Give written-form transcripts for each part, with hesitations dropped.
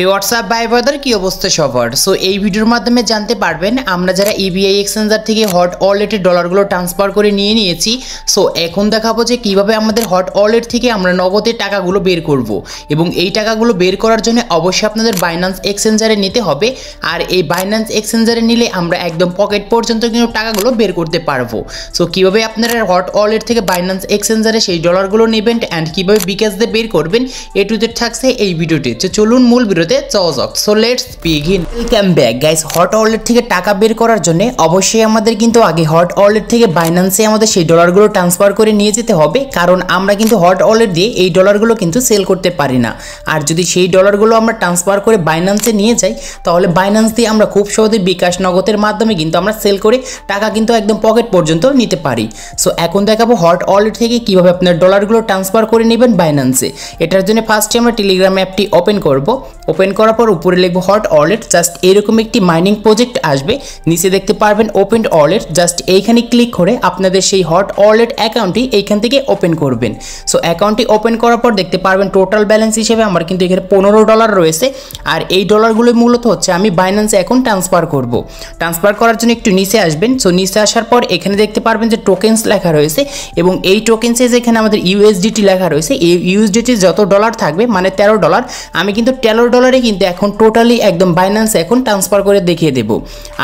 WhatsApp ভাই brother কি অবস্থা সবার। সো এই ভিডিওর মাধ্যমে জানতে পারবেন আমরা যারা ইবিআই এক্সচেঞ্জার থেকে হট ওয়ালেটে ডলারগুলো ট্রান্সফার করে নিয়েছি। সো এখন দেখাবো যে কিভাবে আমাদের হট ওয়ালেট থেকে আমরা নগদে টাকাগুলো বের করব এবং এই টাকাগুলো বের করার জন্য অবশ্যই আপনাদের বাইন্যান্স এক্সচেঞ্জারে নিতে হবে। আর এই বাইন্যান্স এক্সচেঞ্জারে নিলে আমরা একদম পকেট পর্যন্ত কিন্তু টাকাগুলো বের করতে পারবো। সো কিভাবে আপনারা হট ওয়ালেট থেকে বাইন্যান্স এক্সচেঞ্জারে সেই ডলারগুলো নেবেন অ্যান্ড কিভাবে বিকাশ দিয়ে বের করবেন এ টু জেড থাকছে এই ভিডিওতে। তো চলুন মূল ভিডিওতে যাওয়া যাক। So let's begin. Welcome back guys. Hot wallet থেকে টাকা বের করার জন্য অবশ্যই আমাদের কিন্তু আগে হট ওয়ালেট থেকে বাইন্যান্সে আমাদের সেই ডলারগুলো ট্রান্সফার করে নিয়ে যেতে হবে, কারণ আমরা কিন্তু হট ওয়ালেট দিয়ে এই ডলারগুলো কিন্তু সেল করতে পারি না। আর যদি সেই ডলারগুলো আমরা ট্রান্সফার করে বাইন্যান্সে নিয়ে যাই তাহলে বাইন্যান্স দিয়ে আমরা খুব সহজে বিকাশ নগদের মাধ্যমে কিন্তু আমরা সেল করে টাকা কিন্তু একদম পকেট পর্যন্ত নিতে পারি। সো এখন দেখাবো হট ওয়ালেট থেকে কিভাবে আপনার ডলারগুলো ট্রান্সফার করে নেবেন বাইন্যান্সে। এটার জন্য ফার্স্টে আমরা টেলিগ্রাম অ্যাপটি ওপেন করব। ওপেন করার পর উপরে লিখবো হট ওয়ালেট। জাস্ট এরকম একটি মাইনিং প্রজেক্ট আসবে, নিচে দেখতে পারবেন ওপেন ওয়ালেট। জাস্ট এইখানে ক্লিক করে আপনাদের সেই হট ওয়ালেট অ্যাকাউন্টটি এইখান থেকে ওপেন করবেন। সো অ্যাকাউন্টটি ওপেন করার পর দেখতে পারবেন টোটাল ব্যালেন্স হিসেবে আমার কিন্তু এখানে $15 রয়েছে। আর এই ডলারগুলো মূলত হচ্ছে আমি বাইন্যান্সে এখন ট্রান্সফার করব। ট্রান্সফার করার জন্য একটু নিচে আসবেন। সো নিচে আসার পর এখানে দেখতে পারবেন যে টোকেন্স লেখা রয়েছে এবং এই টোকেন্সে যেখানে আমাদের ইউএসডিটি লেখা রয়েছে, এই ইউএসডিটির যত ডলার থাকবে মানে $13, আমি কিন্তু $13 কিন্তু এখন টোটালি একদম বাইন্যান্সে এখন ট্রান্সফার করে দেখিয়ে দেব।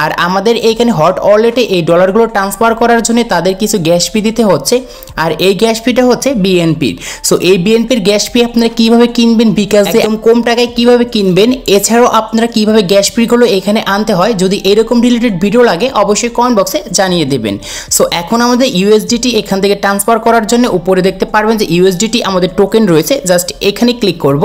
আর আমাদের এইখানে হট ওয়ালেটে এই ডলারগুলো ট্রান্সফার করার জন্য তাদের কিছু গ্যাস ফি দিতে হচ্ছে, আর এই গ্যাস ফিটা হচ্ছে বিএনপির। সো এই বিএনপির গ্যাস ফি আপনারা কিভাবে কিনবেন বিকাশ একদম কম টাকায় কিভাবে কিনবেন, এছাড়াও আপনারা কিভাবে গ্যাস ফিগুলো এখানে আনতে হয়, যদি এরকম রিলেটেড ভিডিও লাগে অবশ্যই কমেন্ট বক্সে জানিয়ে দেবেন। সো এখন আমাদের ইউএসডিটি এখান থেকে ট্রান্সফার করার জন্য উপরে দেখতে পারবেন যে ইউএসডিটি আমাদের টোকেন রয়েছে। জাস্ট এখানে ক্লিক করব।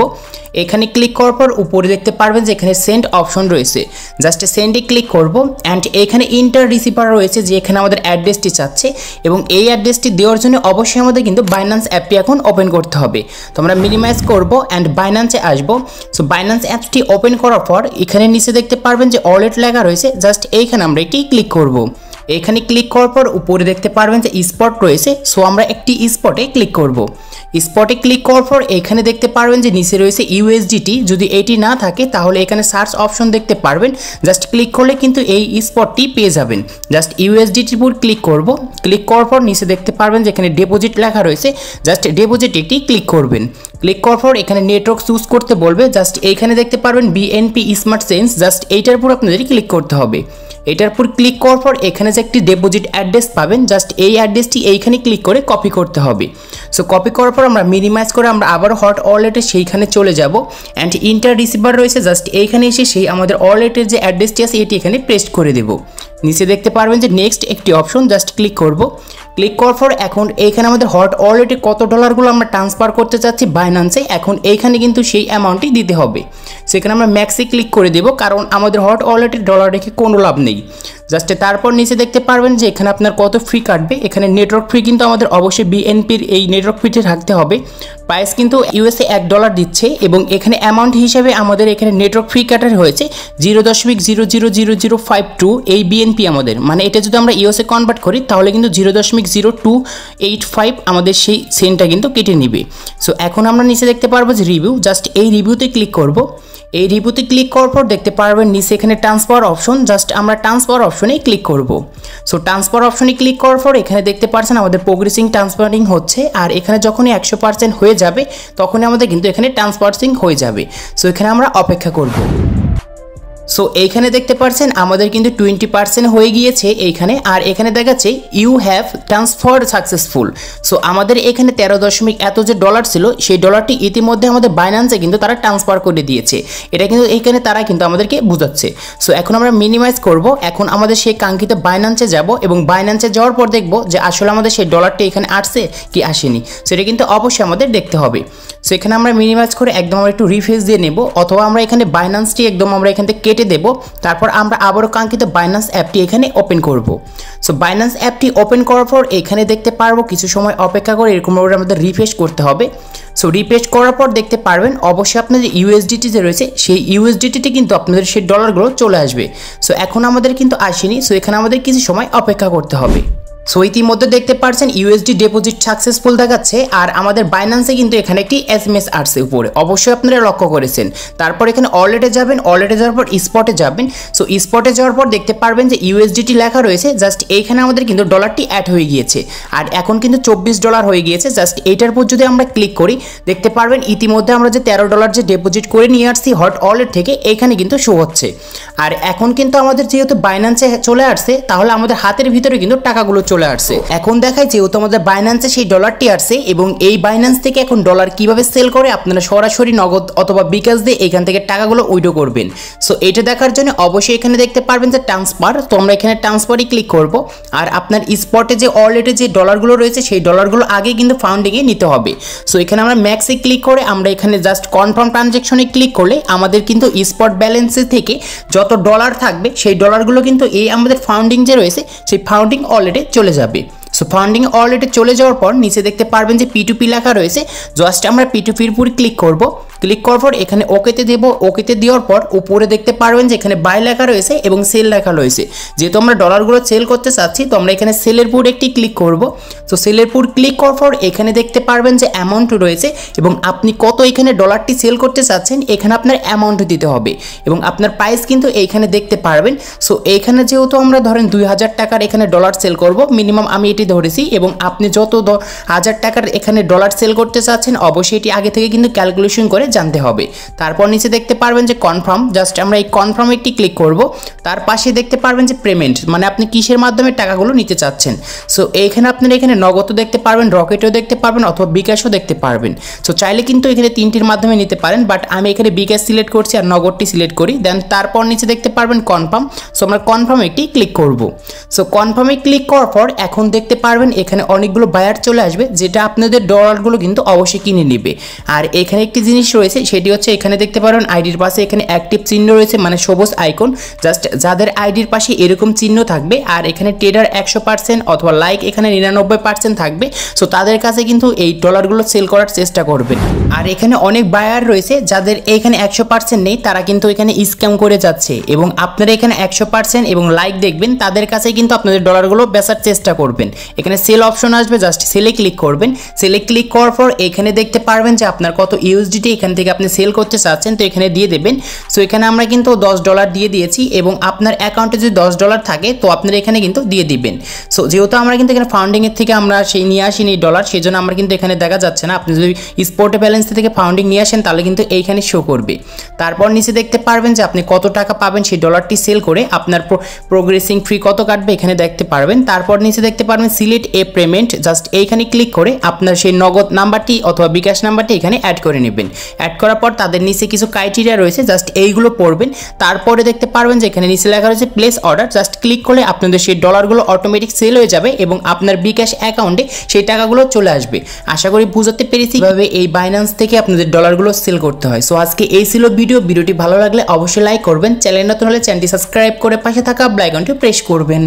এখানে ক্লিক করার পর উপরে দেখতে পারবেন যে এখানে সেন্ড অপশন রয়েছে। জাস্ট সেন্ডে ক্লিক করব অ্যান্ড এখানে ইন্টার রিসিভার রয়েছে যে এখানে আমাদের অ্যাড্রেসটি চাচ্ছে এবং এই অ্যাড্রেসটি দেওয়ার জন্য অবশ্যই আমাদের কিন্তু বাইন্যান্স অ্যাপটি এখন ওপেন করতে হবে। তো আমরা মিনিমাইজ করব অ্যান্ড বাইন্যান্সে আসবো। সো বাইন্যান্স অ্যাপটি ওপেন করার পর এখানে নিচে দেখতে পারবেন যে ওয়ালেট লেখা রয়েছে। জাস্ট এইখানে আমরা একটি ক্লিক করব। এখানে ক্লিক করার পর উপরে দেখতে পারবেন যে স্পট রয়েছে। সো আমরা একটি স্পটে ক্লিক করব। স্পটে ক্লিক করার পর এখানে দেখতে পারবেন যে নিচে রয়েছে ইউএসডিটি। যদি এটি না থাকে তাহলে এখানে সার্চ অপশন দেখতে পারবেন। জাস্ট ক্লিক করলে কিন্তু এই স্পটটি পেয়ে যাবেন। জাস্ট ইউএসডিটির উপর ক্লিক করব। ক্লিক করার পর নিচে দেখতে পারবেন যে এখানে ডিপোজিট লেখা রয়েছে। জাস্ট ডিপোজিট একটি ক্লিক করবেন। ক্লিক করার পর এখানে নেটওয়ার্ক চুজ করতে বলবে। জাস্ট এইখানে দেখতে পারবেন বিএনপি স্মার্ট চেঞ্জ। জাস্ট এইটার উপর আপনাদের ক্লিক করতে হবে। এটার উপর ক্লিক করার পর এখানে যে একটি ডিপোজিট অ্যাড্রেস পাবেন, জাস্ট এই অ্যাড্রেসটি এইখানে ক্লিক করে কপি করতে হবে। সো কপি করার পর আমরা মিনিমাইজ করে আমরা আবার হট ওয়ালেটে সেইখানে চলে যাব অ্যান্ড ইন্টার রিসিভার রয়েছে। জাস্ট এইখানে এসে সেই আমাদের ওয়ালেটের যে অ্যাড্রেসটি আছে এটি এখানে পেস্ট করে দেব। নিচে দেখতে পারবেন যে নেক্সট একটি অপশন। জাস্ট ক্লিক করব। ক্লিক করার পর এখন এইখানে আমাদের হট ওয়ালেটে কত ডলারগুলো আমরা ট্রান্সফার করতে চাচ্ছি বাইন্যান্সে, এখন এইখানে কিন্তু সেই অ্যামাউন্টটি দিতে হবে। সেখানে আমরা ম্যাক্সে ক্লিক করে দেব, কারণ আমাদের হট ওয়ালেটে ডলার রেখে কোনো লাভ নেই। জাস্ট তারপর নিচে দেখতে পারবেন যে এখানে আপনার কত ফি কাটবে। এখানে নেটওয়ার্ক ফি কিন্তু আমাদের অবশ্যই বিএনপির এই নেটওয়ার্ক ফিতে থাকতে হবে। প্রাইস কিন্তু ইউএসএ $1 দিচ্ছে এবং এখানে অ্যামাউন্ট হিসাবে আমাদের এখানে নেটওয়ার্ক ফি কাটার হয়েছে 0.000052 এই বিএনপি আমাদের, মানে এটা যদি আমরা ইউএসএ কনভার্ট করি তাহলে কিন্তু 0.0285 আমাদের সেই সেন্টটা কিন্তু কেটে নিবে। সো এখন আমরা নিচে দেখতে পারবো যে রিভিউ। জাস্ট এই রিভিউতে ক্লিক করব। এই রিভিউতে ক্লিক করার পর দেখতে পারবেন নিচে এখানে ট্রান্সফার অপশন। জাস্ট আমরা ট্রান্সফার অপশনে ক্লিক করব। সো ট্রান্সফার অপশনে ক্লিক করার পর এখানে দেখতে পাচ্ছেন আমাদের প্রোগ্রেসিং ট্রান্সফারিং হচ্ছে। আর এখানে যখনই 100% হয়ে যাবে তখনই আমাদের কিন্তু এখানে ট্রান্সফারিং হয়ে যাবে। সো এখানে আমরা অপেক্ষা করব। সো এইখানে দেখতে পাচ্ছেন আমাদের কিন্তু 20% হয়ে গিয়েছে এইখানে। আর এখানে দেখাচ্ছে you have transferred successful. So আমাদের এখানে 13 এত যে ডলার ছিল সেই ডলারটি ইতিমধ্যে আমাদের বাইন্যান্সে কিন্তু তারা ট্রান্সফার করে দিয়েছে। এটা কিন্তু এইখানে তারা কিন্তু আমাদেরকে বোঝাচ্ছে। সো এখন আমরা মিনিমাইজ করব। এখন আমাদের সেই কাঙ্ক্ষিত বাইন্যান্সে যাব এবং বাইন্যান্সে যাওয়ার পর দেখব যে আসলে আমাদের সেই ডলারটি এখানে আসছে কি আসেনি। সেটা কিন্তু অবশ্যই আমাদের দেখতে হবে। সো এখানে আমরা মিনিমাইজ করে একদম আমরা একটু রিফ্রেশ দিয়ে নেব, অথবা আমরা এখানে বাইন্যান্সটি একদম আমরা এখান থেকে কেটে দেব। তারপর আমরা আবারও কাঙ্ক্ষিত বাইন্যান্স অ্যাপটি এখানে ওপেন করব। সো বাইন্যান্স অ্যাপটি ওপেন করার পর এখানে দেখতে পারবো কিছু সময় অপেক্ষা করে এরকমভাবে আমাদের রিফ্রেশ করতে হবে। সো রিফ্রেশ করার পর দেখতে পারবেন অবশ্যই আপনাদের ইউএসডিটি যে রয়েছে সেই ইউএসডিটিতে কিন্তু আপনাদের সেই ডলারগুলো চলে আসবে। সো এখন আমাদের কিন্তু আসেনি। সো এখানে আমাদের কিছু সময় অপেক্ষা করতে হবে। সো ইতিমধ্যে দেখতে পাচ্ছেন ইউএসডি ডিপোজিট সাকসেসফুল দেখাচ্ছে আর আমাদের বাইন্যান্সে কিন্তু এখানে একটি এসএমএস আসছে উপরে, অবশ্যই আপনারা লক্ষ্য করেছেন। তারপর এখানে ওয়ালেটে যাবেন, ওয়ালেটে যাওয়ার পর স্পটে যাবেন। সো স্পটে যাওয়ার পর দেখতে পারবেন যে ইউএসডিটি লেখা রয়েছে, জাস্ট এইখানে আমাদের কিন্তু ডলারটি অ্যাড হয়ে গিয়েছে আর এখন কিন্তু $24 হয়ে গিয়েছে। জাস্ট এইটার উপর যদি আমরা ক্লিক করি দেখতে পারবেন ইতিমধ্যে আমরা যে $13 যে ডিপোজিট করে নিয়ে আসছি হট ওয়ালেট থেকে এইখানে কিন্তু শো হচ্ছে। আর এখন কিন্তু আমাদের যেহেতু বাইন্যান্সে চলে আসছে তাহলে আমাদের হাতের ভিতরে কিন্তু টাকাগুলো চলে আসছে। এখন দেখায় যেহেতু আমাদের বাইন্যান্সে সেই ডলারটি আসছে এবং এই বাইন্যান্স থেকে এখন ডলার কিভাবে সেল করে আপনারা সরাসরি নগদ অথবা বিকাশ দিয়ে এখান থেকে টাকাগুলো উইথড্র করবেন। সো এটা দেখার জন্য অবশ্যই এখানে দেখতে পারবেন যে ট্রান্সফার, তো আমরা এখানে ট্রান্সফারই ক্লিক করব। আর আপনার স্পটে যে ওয়ালেটে যে ডলারগুলো রয়েছে সেই ডলারগুলো আগে কিন্তু ফাউন্ডিংয়ে নিতে হবে। সো এখানে আমরা ম্যাক্সে ক্লিক করে আমরা এখানে জাস্ট কনফার্ম ট্রানজ্যাকশনে ক্লিক করলে আমাদের কিন্তু স্পট ব্যালেন্সে থেকে যত ডলার থাকবে সেই ডলারগুলো কিন্তু এই আমাদের ফাউন্ডিং যে রয়েছে সেই ফাউন্ডিং ওয়ালেটে চলে যাবে। সো ফান্ডিং ওয়ালেটে চলে যাওয়ার পর নিচে দেখতে পারবেন যে P2P লেখা রয়েছে, জাস্ট আমরা P2P-র উপর ক্লিক করব। ক্লিক করার পর এখানে ওকেতে দেব, ওকেতে দেওয়ার পর উপরে দেখতে পারবেন যে এখানে বাই লেখা রয়েছে এবং সেল লেখা রয়েছে। যেহেতু আমরা ডলারগুলো সেল করতে চাচ্ছি তো আমরা এখানে সেলের উপর একটি ক্লিক করব। তো সেলের উপর ক্লিক করার পর এখানে দেখতে পারবেন যে অ্যামাউন্ট রয়েছে এবং আপনি কত এখানে ডলারটি সেল করতে চাচ্ছেন এখানে আপনার অ্যামাউন্ট দিতে হবে এবং আপনার প্রাইস কিন্তু এইখানে দেখতে পারবেন। সো এইখানে যেহেতু আমরা ধরেন 2000 টাকার এখানে ডলার সেল করব, মিনিমাম আমি এটি ধরেছি, এবং আপনি যত 1000 টাকার এখানে ডলার সেল করতে চাচ্ছেন অবশ্যই এটি আগে থেকে কিন্তু ক্যালকুলেশন করে জানতে হবে। তারপর নিচে দেখতে পারবেন যে কনফার্ম, জাস্ট আমরা এই কনফার্ম একটি ক্লিক করব। তার পাশে দেখতে পারবেন যে পেমেন্ট, মানে আপনি কিসের মাধ্যমে টাকাগুলো নিতে চাচ্ছেন। সো এইখানে আপনারা এখানে নগদও দেখতে পারবেন, রকেটও দেখতে পারবেন অথবা বিকাশও দেখতে পারবেন। সো চাইলে কিন্তু এখানে তিনটির মাধ্যমে নিতে পারেন, বাট আমি এখানে বিকাশ সিলেক্ট করছি আর নগদটি সিলেক্ট করি। দেন তারপর নিচে দেখতে পারবেন কনফার্ম। সো আমরা কনফার্ম একটি ক্লিক করব। সো কনফার্মে ক্লিক করার পর এখন দেখতে পারবেন এখানে অনেকগুলো বায়ার চলে আসবে যেটা আপনাদের ডলারগুলো কিন্তু অবশ্যই কিনে নেবে। আর এখানে একটি জিনিস রয়েছে সেটি হচ্ছে এখানে দেখতে পারবেন আইডির পাশে এখানে অ্যাক্টিভ চিহ্ন রয়েছে, মানে সবুজ আইকন। জাস্ট যাদের আইডির পাশে এরকম চিহ্ন থাকবে আর এখানে ট্রেডার 100% অথবা লাইক এখানে 99% থাকবে, সো তাদের কাছে কিন্তু এই ডলারগুলো সেল করার চেষ্টা করবেন। আর এখানে অনেক বায়ার রয়েছে যাদের এখানে 100% নেই, তারা কিন্তু এখানে স্ক্যাম করে যাচ্ছে এবং আপনারা এখানে 100% এবং লাইক দেখবেন তাদের কাছে কিন্তু আপনাদের ডলারগুলো বেচার চেষ্টা করবেন। এখানে সেল অপশন আসবে, জাস্ট সেলে ক্লিক করবেন। সেলে ক্লিক করার পর এখানে দেখতে পারবেন যে আপনার কত ইউএসডিটি এখান থেকে আপনি সেল করতে চাচ্ছেন, তো এখানে দিয়ে দেবেন। সো এখানে আমরা কিন্তু $10 দিয়ে দিয়েছি এবং আপনার অ্যাকাউন্টে যদি $10 থাকে তো আপনারা এখানে কিন্তু দিয়ে দিবেন। সো যেহেতু আমরা কিন্তু এখানে ফাউন্ডিংয়ের থেকে আমরা সেই নিয়ে আসিনি ডলার, সেই জন্য আমরা কিন্তু এখানে দেখা যাচ্ছে না। আপনি যদি স্পটে ব্যালেন্স থেকে ফাউন্ডিং নিয়ে আসেন তাহলে কিন্তু এইখানে শো করবে। তারপর নিচে দেখতে পারবেন যে আপনি কত টাকা পাবেন সেই ডলারটি সেল করে, আপনার প্রোগ্রেসিং ফ্রি কত কাটবে এখানে দেখতে পারবেন। তারপর নিচে দেখতে পারবেন সিলেক্ট এ পেমেন্ট, জাস্ট এইখানে ক্লিক করে আপনার সেই নগদ নাম্বারটি অথবা বিকাশ নাম্বারটি এখানে অ্যাড করে নেবেন। অ্যাড করার পর তাদের নিচে কিছু ক্রাইটেরিয়া রয়েছে, জাস্ট এইগুলো পড়বেন। তারপরে দেখতে পারবেন যে এখানে নিচে লেখা রয়েছে প্লেস অর্ডার, জাস্ট ক্লিক করলে আপনাদের সেই ডলারগুলো অটোমেটিক সেল হয়ে যাবে এবং আপনার বিকাশ অ্যাকাউন্টে সেই টাকাগুলো চলে আসবে। আশা করি বুঝতে পেরেছি কিভাবে এই বাইন্যান্স থেকে আপনাদের ডলারগুলো সেল করতে হয়। সো আজকে এই ছিল ভিডিওটি ভালো লাগলে অবশ্যই লাইক করবেন, চ্যানেল নতুন হলে চ্যানেলটি সাবস্ক্রাইব করে পাশে থাকা বেল আইকনটি প্রেস করবেন।